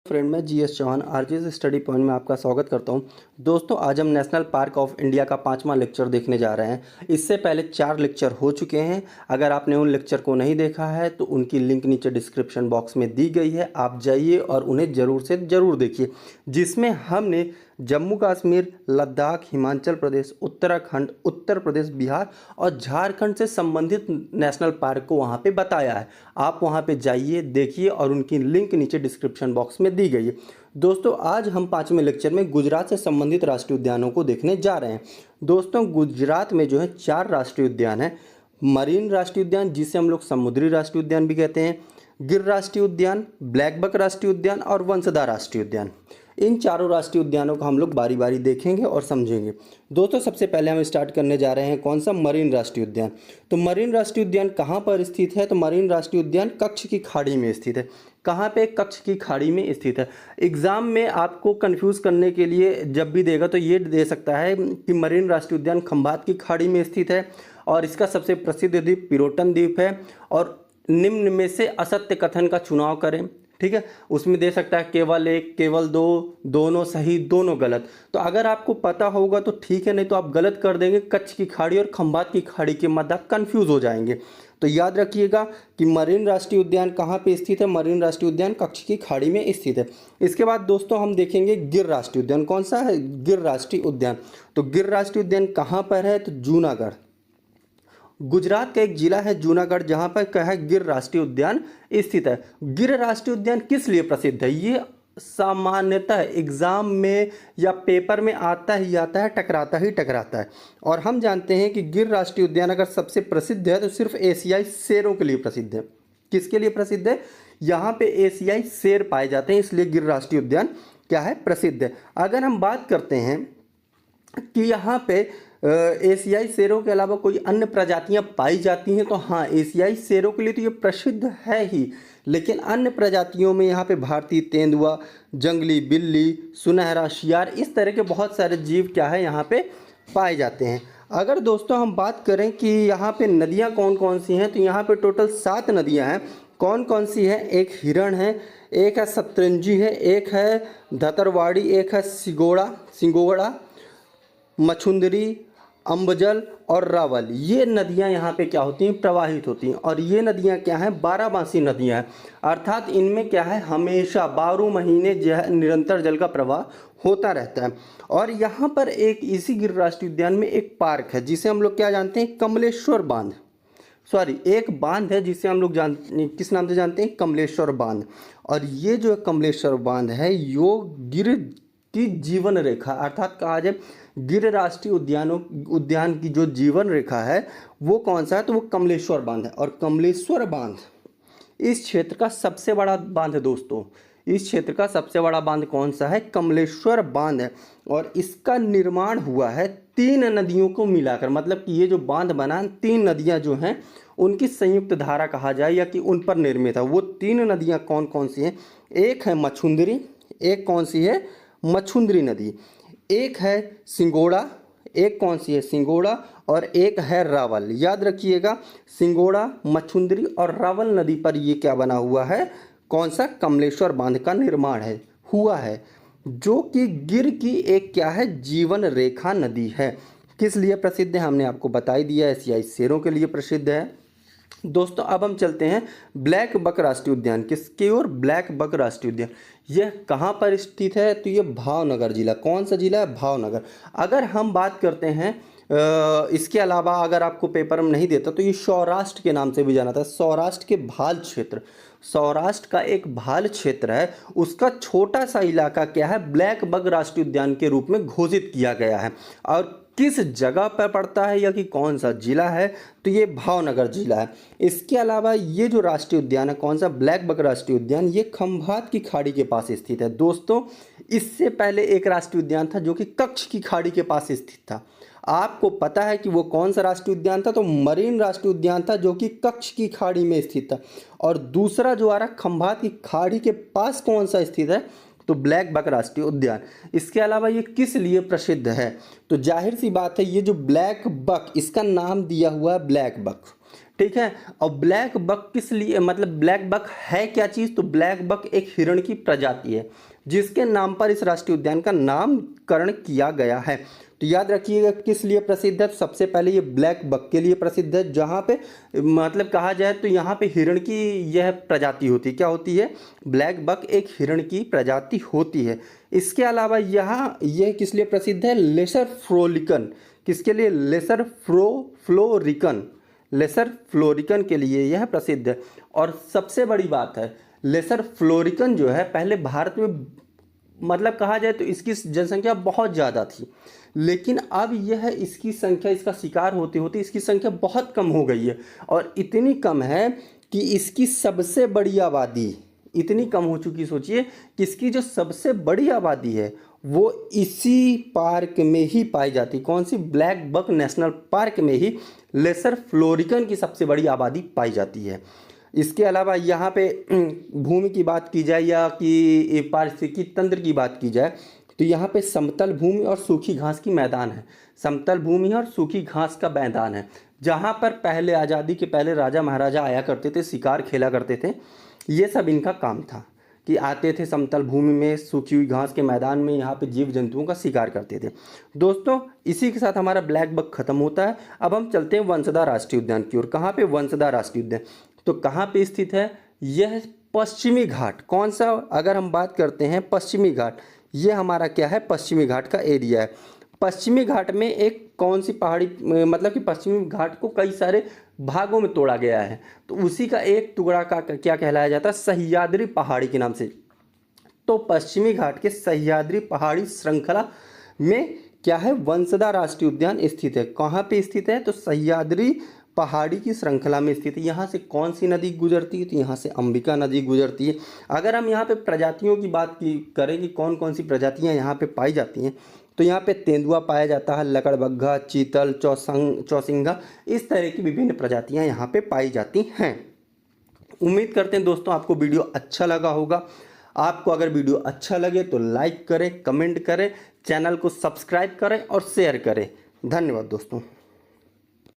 Friend, मैं GS Chauhan RGS study point में आपका स्वागत करता हूं। दोस्तों, आज हम नेशनल पार्क ऑफ इंडिया का 5वां लेक्चर देखने जा रहे हैं। इससे पहले 4 लेक्चर हो चुके हैं। अगर आपने उन लेक्चर को नहीं देखा है तो उनकी लिंक नीचे डिस्क्रिप्शन बॉक्स में दी गई है, आप जाइए और उन्हें ज़रूर से ज़रूर देखिए, जिसमें हमने जम्मू कश्मीर, लद्दाख, हिमाचल प्रदेश, उत्तराखंड, उत्तर प्रदेश, बिहार और झारखंड से संबंधित नेशनल पार्क को वहाँ पे बताया है। आप वहाँ पे जाइए, देखिए और उनकी लिंक नीचे डिस्क्रिप्शन बॉक्स में दी गई है। दोस्तों, आज हम 5वें लेक्चर में गुजरात से संबंधित राष्ट्रीय उद्यानों को देखने जा रहे हैं। दोस्तों, गुजरात में जो है 4 राष्ट्रीय उद्यान हैं। मरीन राष्ट्रीय उद्यान, जिसे हम लोग समुद्री राष्ट्रीय उद्यान भी कहते हैं, गिर राष्ट्रीय उद्यान, ब्लैक बक राष्ट्रीय उद्यान और वंशधा राष्ट्रीय उद्यान। इन चारों राष्ट्रीय उद्यानों को हम लोग बारी बारी देखेंगे और समझेंगे। दोस्तों, सबसे पहले हम स्टार्ट करने जा रहे हैं कौन सा, मरीन राष्ट्रीय उद्यान। तो मरीन राष्ट्रीय उद्यान कहाँ पर स्थित है? तो मरीन राष्ट्रीय उद्यान कच्छ की खाड़ी में स्थित है। कहाँ पे? कच्छ की खाड़ी में स्थित है। एग्जाम में आपको कंफ्यूज करने के लिए जब भी देगा तो ये दे सकता है कि मरीन राष्ट्रीय उद्यान खंभात की खाड़ी में स्थित है और इसका सबसे प्रसिद्ध द्वीप पिरोटन द्वीप है और निम्न में से असत्य कथन का चुनाव करें। ठीक है, उसमें दे सकता है केवल एक, केवल दो, दोनों सही, दोनों गलत। तो अगर आपको पता होगा तो ठीक है, नहीं तो आप गलत कर देंगे। कच्छ की खाड़ी और खंभात की खाड़ी के मध्य आप कंफ्यूज हो जाएंगे। तो याद रखिएगा कि मरीन राष्ट्रीय उद्यान कहाँ पे स्थित है? मरीन राष्ट्रीय उद्यान कच्छ की खाड़ी में स्थित है। इसके बाद दोस्तों हम देखेंगे गिर राष्ट्रीय उद्यान। कौन सा है? गिर राष्ट्रीय उद्यान। तो गिर राष्ट्रीय उद्यान कहाँ पर है? तो जूनागढ़, गुजरात का एक जिला है जूनागढ़, जहाँ पर क्या है, गिर राष्ट्रीय उद्यान स्थित है। गिर राष्ट्रीय उद्यान किस लिए प्रसिद्ध है? ये सामान्यतः एग्जाम में या पेपर में आता ही आता है, टकराता ही टकराता है। और हम जानते हैं कि गिर राष्ट्रीय उद्यान अगर सबसे प्रसिद्ध है तो सिर्फ एशियाई शेरों के लिए प्रसिद्ध है। किसके लिए प्रसिद्ध है? यहाँ पे एशियाई शेर पाए जाते हैं, इसलिए गिर राष्ट्रीय उद्यान क्या है, प्रसिद्ध है। अगर हम बात करते हैं कि यहाँ पे एशियाई शेरों के अलावा कोई अन्य प्रजातियां पाई जाती हैं, तो हाँ, एशियाई शेरों के लिए तो ये प्रसिद्ध है ही, लेकिन अन्य प्रजातियों में यहाँ पे भारतीय तेंदुआ, जंगली बिल्ली, सुनहरा शियार, इस तरह के बहुत सारे जीव क्या है यहाँ पे पाए जाते हैं। अगर दोस्तों हम बात करें कि यहाँ पे नदियाँ कौन कौन सी हैं, तो यहाँ पे टोटल 7 नदियाँ हैं। कौन कौन सी है? एक हिरण है, एक है सतरंजी है, एक है धतरवाड़ी, एक है सिंगोड़ा, मछुंदरी, अम्बजल और रावल। ये नदियां यहाँ पे क्या होती हैं, प्रवाहित होती हैं। और ये नदियां क्या हैं, 12 नदियां हैं, अर्थात इनमें क्या है, हमेशा 12 महीने जो है निरंतर जल का प्रवाह होता रहता है। और यहाँ पर एक इसी गिर राष्ट्रीय उद्यान में एक पार्क है जिसे हम लोग क्या जानते हैं, कमलेश्वर बांध। एक बांध है जिसे हम लोग किस नाम से जानते हैं, कमलेश्वर बांध। और ये जो कमलेश्वर बांध है, यो गिर की जीवन रेखा, अर्थात कहा जाए गिर राष्ट्रीय उद्यान की जो जीवन रेखा है वो कौन सा है, तो वो कमलेश्वर बांध है। और कमलेश्वर बांध इस क्षेत्र का सबसे बड़ा बांध है। दोस्तों, इस क्षेत्र का सबसे बड़ा बांध कौन सा है? कमलेश्वर बांध है। और इसका निर्माण हुआ है 3 नदियों को मिलाकर, मतलब कि ये जो बांध बना, 3 नदियां जो हैं उनकी संयुक्त धारा कहा जाए या कि उन पर निर्मित है। वो 3 नदियां कौन कौन सी हैं? एक है मछुंदरी, एक कौन सी है, मछुंदरी नदी, एक है सिंगोड़ा, एक कौन सी है, सिंगोड़ा, और एक है रावल। याद रखिएगा, सिंगोड़ा, मछुंदरी और रावल नदी पर ये क्या बना हुआ है, कौन सा, कमलेश्वर बांध का निर्माण हुआ है, जो कि गिर की एक क्या है, जीवन रेखा नदी है। किस लिए प्रसिद्ध है हमने आपको बता ही दिया, एशियाई शेरों के लिए प्रसिद्ध है। दोस्तों, अब हम चलते हैं ब्लैक बक राष्ट्रीय उद्यान। किसकी ओर? ब्लैक बक राष्ट्रीय उद्यान। यह कहाँ पर स्थित है? तो ये भावनगर जिला। कौन सा जिला है? भावनगर। अगर हम बात करते हैं इसके अलावा अगर आपको पेपर में नहीं देता तो ये सौराष्ट्र के नाम से भी जाना था। सौराष्ट्र के भाल क्षेत्र, सौराष्ट्र का एक भाल क्षेत्र है, उसका छोटा सा इलाका क्या है, ब्लैक बक राष्ट्रीय उद्यान के रूप में घोषित किया गया है। और किस जगह पर पड़ता है या कि कौन सा जिला है, तो ये भावनगर जिला है। इसके अलावा ये जो राष्ट्रीय उद्यान है, कौन सा, ब्लैक बक राष्ट्रीय उद्यान, ये खंभात की खाड़ी के पास स्थित है। दोस्तों, इससे पहले एक राष्ट्रीय उद्यान था जो कि कच्छ की खाड़ी के पास स्थित था। आपको पता है कि वो कौन सा राष्ट्रीय उद्यान था? तो मरीन राष्ट्रीय उद्यान था, जो कि कच्छ की खाड़ी में स्थित था। और दूसरा जो आ रहा खंभात की खाड़ी के पास कौन सा स्थित है, तो ब्लैक बक राष्ट्रीय उद्यान। इसके अलावा ये किस लिए प्रसिद्ध है? तो जाहिर सी बात है, ये जो ब्लैक बक, इसका नाम दिया हुआ है ब्लैक बक। ठीक है। और ब्लैक बक किस लिए, मतलब ब्लैक बक है क्या चीज़, तो ब्लैक बक एक हिरण की प्रजाति है जिसके नाम पर इस राष्ट्रीय उद्यान का नामकरण किया गया है। तो याद रखिएगा किस लिए प्रसिद्ध है, तो सबसे पहले ये ब्लैक बक के लिए प्रसिद्ध है, जहाँ पे मतलब कहा जाए तो यहाँ पे हिरण की यह प्रजाति होती है। क्या होती है, ब्लैक बक एक हिरण की प्रजाति होती है। इसके अलावा यहाँ यह किस लिए प्रसिद्ध है, लेसर फ्लोरिकन, किसके लिए, लेसर फ्लोरिकन, लेसर फ्लोरिकन के लिए यह प्रसिद्ध है। और सबसे बड़ी बात है, लेसर फ्लोरिकन जो है पहले भारत में मतलब कहा जाए तो इसकी जनसंख्या बहुत ज़्यादा थी, लेकिन अब यह इसकी संख्या, इसका शिकार होते होते इसकी संख्या बहुत कम हो गई है। और इतनी कम है कि इसकी सबसे बड़ी आबादी इतनी कम हो चुकी, सोचिए कि इसकी जो सबसे बड़ी आबादी है वो इसी पार्क में ही पाई जाती। कौन सी, ब्लैक बक नेशनल पार्क में ही लेसर फ्लोरिकन की सबसे बड़ी आबादी पाई जाती है। इसके अलावा यहाँ पे भूमि की बात की जाए या कि पारिस्थितिकी तंत्र की बात की जाए तो यहाँ पे समतल भूमि और सूखी घास की मैदान है, समतल भूमि और सूखी घास का मैदान है, जहाँ पर पहले आज़ादी के पहले राजा महाराजा आया करते थे, शिकार खेला करते थे। ये सब इनका काम था कि आते थे समतल भूमि में, सूखी हुई घास के मैदान में, यहाँ पे जीव जंतुओं का शिकार करते थे। दोस्तों इसी के साथ हमारा ब्लैक बक खत्म होता है। अब हम चलते हैं वंसदा राष्ट्रीय उद्यान की ओर। कहाँ पे, वंसदा राष्ट्रीय उद्यान, तो कहाँ पे स्थित है, यह पश्चिमी घाट, कौन सा, अगर हम बात करते हैं पश्चिमी घाट, ये हमारा क्या है, पश्चिमी घाट का एरिया है। पश्चिमी घाट में एक कौन सी पहाड़ी, मतलब कि पश्चिमी घाट को कई सारे भागों में तोड़ा गया है, तो उसी का एक टुकड़ा का क्या कहलाया जाता है, सह्याद्री पहाड़ी के नाम से। तो पश्चिमी घाट के सह्याद्री पहाड़ी श्रृंखला में क्या है, वंसदा राष्ट्रीय उद्यान स्थित है। कहाँ पे स्थित है, तो सह्याद्री पहाड़ी की श्रृंखला में स्थित है। यहाँ से कौन सी नदी गुजरती है, तो यहाँ से अंबिका नदी गुजरती है। अगर हम यहाँ पे प्रजातियों की बात करें कि कौन कौन सी प्रजातियाँ यहाँ पे पाई जाती हैं, तो यहाँ पे तेंदुआ पाया जाता है, लकड़बग्घा, चीतल, चौसिंगा, इस तरह की विभिन्न प्रजातियाँ यहाँ पे पाई जाती हैं। उम्मीद करते हैं दोस्तों आपको वीडियो अच्छा लगा होगा। आपको अगर वीडियो अच्छा लगे तो लाइक करें, कमेंट करें, चैनल को सब्सक्राइब करें और शेयर करें। धन्यवाद दोस्तों।